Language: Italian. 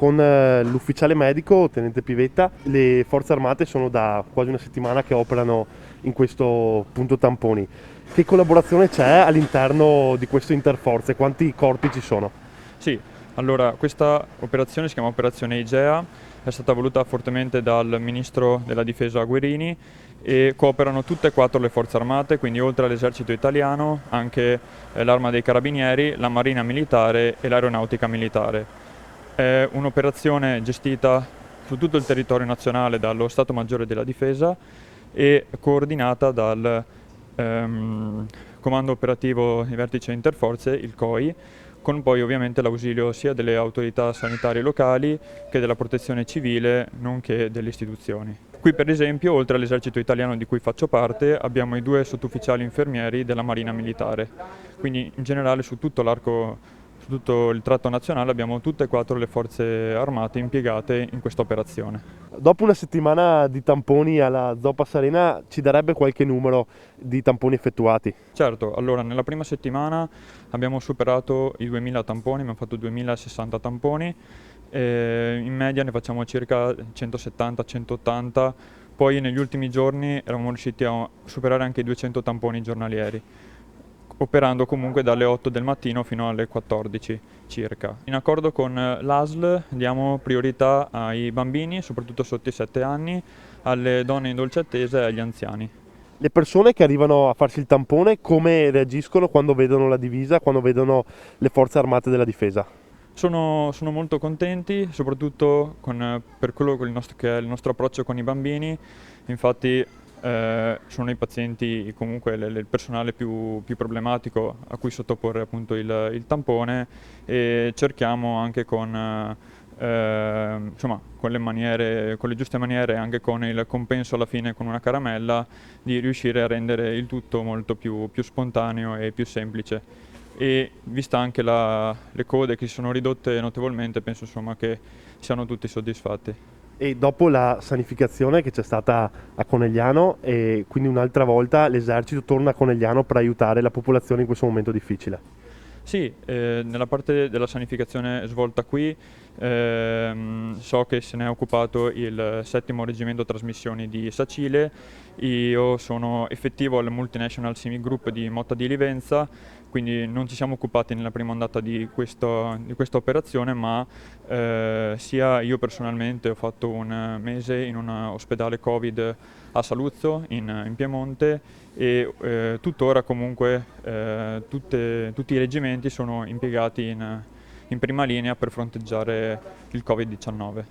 con l'ufficiale medico, tenente Pivetta. Le forze armate sono da quasi una settimana che operano in questo punto tamponi. Che collaborazione c'è all'interno di questo interforze? Quanti corpi ci sono? Sì, allora questa operazione si chiama Operazione Igea, è stata voluta fortemente dal Ministro della Difesa Guerini e cooperano tutte e quattro le forze armate, quindi oltre all'esercito italiano anche l'Arma dei Carabinieri, la Marina Militare e l'Aeronautica Militare. È un'operazione gestita su tutto il territorio nazionale dallo Stato Maggiore della Difesa e coordinata dal Comando Operativo di Vertice Interforze, il COI, con poi ovviamente l'ausilio sia delle autorità sanitarie locali che della protezione civile, nonché delle istituzioni. Qui per esempio, oltre all'esercito italiano di cui faccio parte, abbiamo i due sottufficiali infermieri della Marina Militare. Quindi in generale su tutto il tratto nazionale abbiamo tutte e quattro le forze armate impiegate in questa operazione. Dopo una settimana di tamponi alla Zoppa Sarena ci darebbe qualche numero di tamponi effettuati? Certo, allora nella prima settimana abbiamo superato i 2000 tamponi, abbiamo fatto 2060 tamponi, in media ne facciamo circa 170-180, poi negli ultimi giorni eravamo riusciti a superare anche i 200 tamponi giornalieri, operando comunque dalle 8 del mattino fino alle 14 circa. In accordo con l'ASL diamo priorità ai bambini, soprattutto sotto i 7 anni, alle donne in dolce attesa e agli anziani. Le persone che arrivano a farsi il tampone come reagiscono quando vedono la divisa, quando vedono le forze armate della difesa? Sono molto contenti, soprattutto per quello che è il nostro approccio con i bambini. Infatti sono i pazienti, comunque il personale più problematico a cui sottoporre appunto il tampone, e cerchiamo anche insomma, con le giuste maniere, anche con il compenso alla fine con una caramella, di riuscire a rendere il tutto molto più spontaneo e più semplice. E vista anche le code che si sono ridotte notevolmente, penso insomma che siano tutti soddisfatti. E dopo la sanificazione che c'è stata a Conegliano e quindi un'altra volta l'esercito torna a Conegliano per aiutare la popolazione in questo momento difficile. Sì, nella parte della sanificazione svolta qui so che se ne è occupato il 7° Reggimento Trasmissioni di Sacile. Io sono effettivo al Multinational Simi Group di Motta di Livenza, quindi non ci siamo occupati nella prima ondata di questa operazione, ma sia io personalmente ho fatto un mese in un ospedale Covid a Saluzzo, in Piemonte, e tuttora comunque tutti i reggimenti sono impiegati in prima linea per fronteggiare il Covid-19.